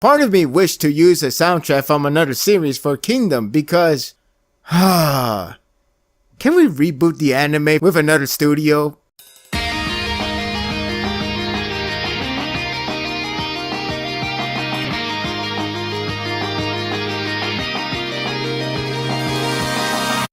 Part of me wished to use a soundtrack from another series for Kingdom because... can we reboot the anime with another studio?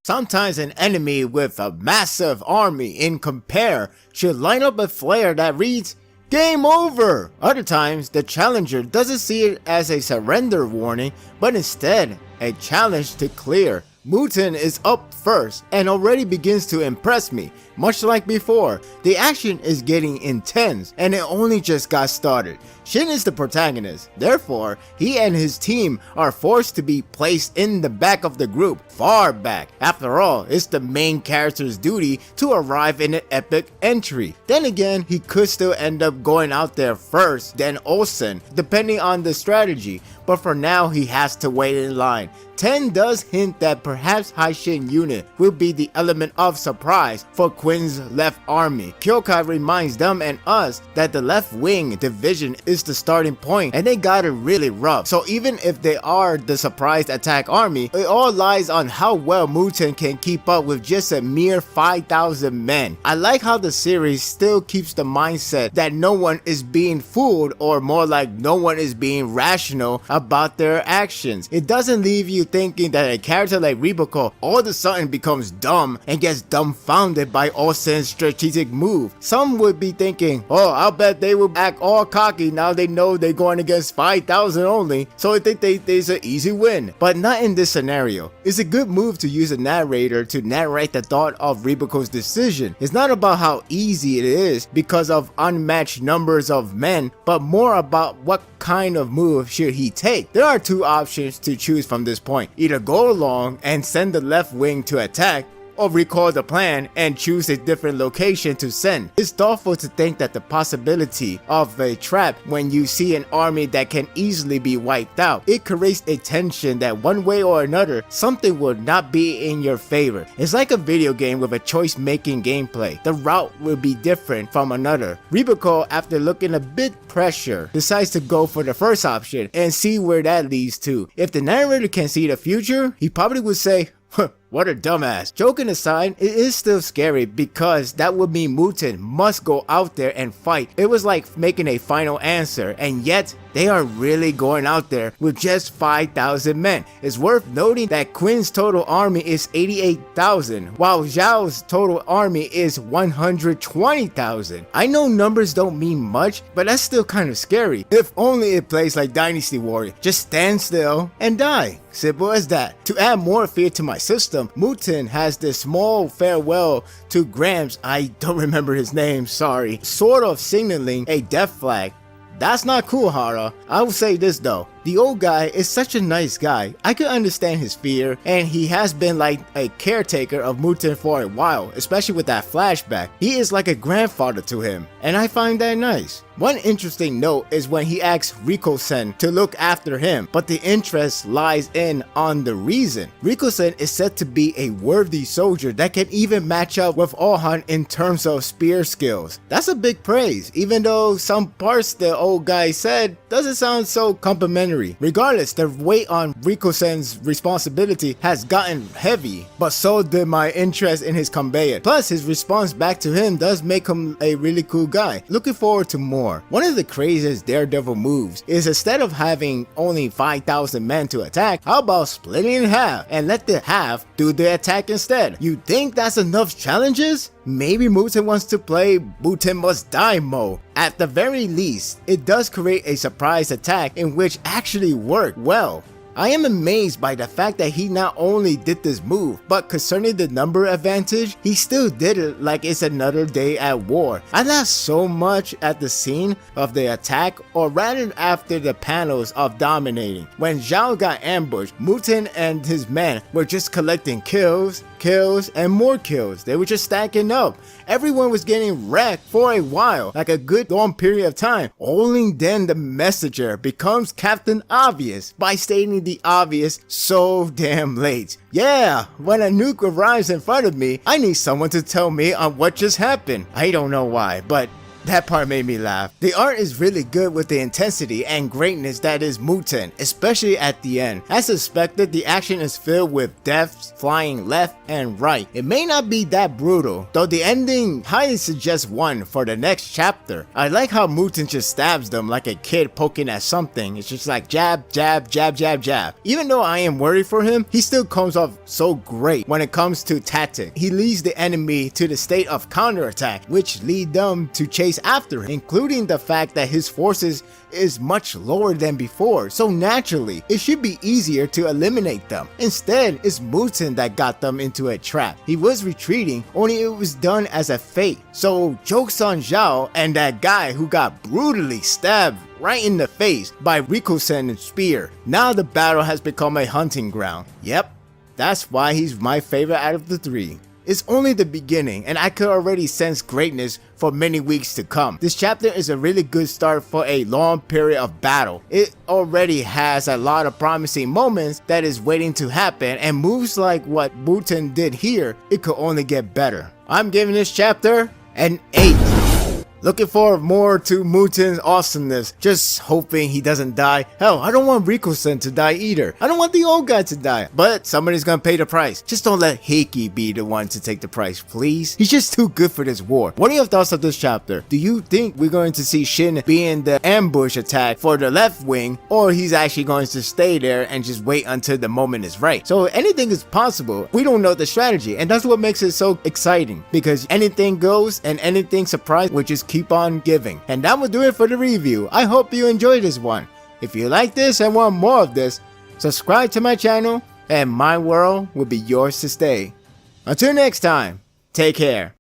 Sometimes an enemy with a massive army in compare should line up a flare that reads, "Game over!" Other times, the challenger doesn't see it as a surrender warning, but instead, a challenge to clear. Muten is up first and already begins to impress me. Much like before, the action is getting intense and it only just got started. Shin is the protagonist, therefore he and his team are forced to be placed in the back of the group, far back. After all, it's the main character's duty to arrive in an epic entry. Then again, he could still end up going out there first, then Olsen, depending on the strategy, but for now he has to wait in line. 10 does hint that perhaps Haishin unit will be the element of surprise for Quinn's left army. Kyokai reminds them and us that the left wing division is the starting point and they got it really rough. So even if they are the surprise attack army, it all lies on how well Muten can keep up with just a mere 5,000 men. I like how the series still keeps the mindset that no one is being fooled, or more like no one is being rational about their actions. It doesn't leave you thinking that a character like Riboco all of a sudden becomes dumb and gets dumbfounded by Olsen's strategic move. Some would be thinking, oh, I'll bet they will act all cocky now they know they're going against 5,000 only, so I think there's an easy win. But not in this scenario. It's a good move to use a narrator to narrate the thought of Riboco's decision. It's not about how easy it is because of unmatched numbers of men, but more about what kind of move should he take. There are two options to choose from this point. Either go along and send the left wing to attack, or recall the plan and choose a different location to send. It's thoughtful to think that the possibility of a trap when you see an army that can easily be wiped out. It creates a tension that one way or another, something will not be in your favor. It's like a video game with a choice-making gameplay. The route will be different from another. Riboco, after looking a bit pressure, decides to go for the first option and see where that leads to. If the narrator can see the future, he probably would say, huh, what a dumbass. Joking aside, it is still scary because that would mean Muten must go out there and fight. It was like making a final answer, and yet they are really going out there with just 5,000 men. It's worth noting that Quinn's total army is 88,000, while Zhao's total army is 120,000. I know numbers don't mean much, but that's still kind of scary. If only it plays like Dynasty Warrior. Just stand still and die. Simple as that. To add more fear to my system, Muten has this small farewell to Grams, I don't remember his name, sorry, sort of signaling a death flag. That's not cool, Hara. I will say this though. The old guy is such a nice guy. I could understand his fear, and he has been like a caretaker of Muten for a while, especially with that flashback. He is like a grandfather to him, and I find that nice. One interesting note is when he asks Riko-sen to look after him, but the interest lies in on the reason. Riko-sen is said to be a worthy soldier that can even match up with Ohan in terms of spear skills. That's a big praise, even though some parts the old guy said doesn't sound so complimentary. Regardless, the weight on Riko-sen's responsibility has gotten heavy, but so did my interest in his combat. Plus, his response back to him does make him a really cool guy. Looking forward to more. One of the craziest Daredevil moves is instead of having only 5,000 men to attack, how about splitting in half and let the half do the attack instead? You think that's enough challenges? Maybe Muten wants to play Muten must die mode. At the very least, it does create a surprise attack in which actually worked well. I am amazed by the fact that he not only did this move, but concerning the number advantage, he still did it like it's another day at war. I laughed so much at the scene of the attack, or rather after the panels of dominating. When Zhao got ambushed, Muten and his men were just collecting kills, and more kills. They were just stacking up. Everyone was getting wrecked for a while, like a good long period of time. Only then the messenger becomes Captain Obvious by stating the obvious so damn late. Yeah, when a nuke arrives in front of me, I need someone to tell me on what just happened. I don't know why, but That part made me laugh. The art is really good with the intensity and greatness that is Muten, especially at the end. As suspected, the action is filled with deaths flying left and right. It may not be that brutal, though the ending highly suggests one for the next chapter. I like how Muten just stabs them like a kid poking at something. It's just like jab, jab, jab, jab, jab. Even though I am worried for him, he still comes off so great when it comes to tactic. He leads the enemy to the state of counterattack, which lead them to chase after him, including the fact that his forces is much lower than before, so naturally it should be easier to eliminate them. Instead, it's Muten that got them into a trap. He was retreating, only it was done as a feint. So joke's on Zhao and that guy who got brutally stabbed right in the face by Rikusen's spear. Now the battle has become a hunting ground. Yep, that's why he's my favorite out of the three. It's only the beginning, and I could already sense greatness for many weeks to come. This chapter is a really good start for a long period of battle. It already has a lot of promising moments that is waiting to happen, and moves like what Muten did here, it could only get better. I'm giving this chapter an 8. Looking forward more to Muten's awesomeness, just hoping he doesn't die. Hell, I don't want Rikusen to die either. I don't want the old guy to die, but somebody's gonna pay the price. Just don't let Heiki be the one to take the price, please. He's just too good for this war. What are your thoughts of this chapter? Do you think we're going to see Shin be in the ambush attack for the left wing, or he's actually going to stay there and just wait until the moment is right? So anything is possible. We don't know the strategy, and that's what makes it so exciting, because anything goes and anything surprise, which is keep on giving. And that will do it for the review. I hope you enjoyed this one. If you like this and want more of this, subscribe to my channel and my world will be yours to stay. Until next time, take care.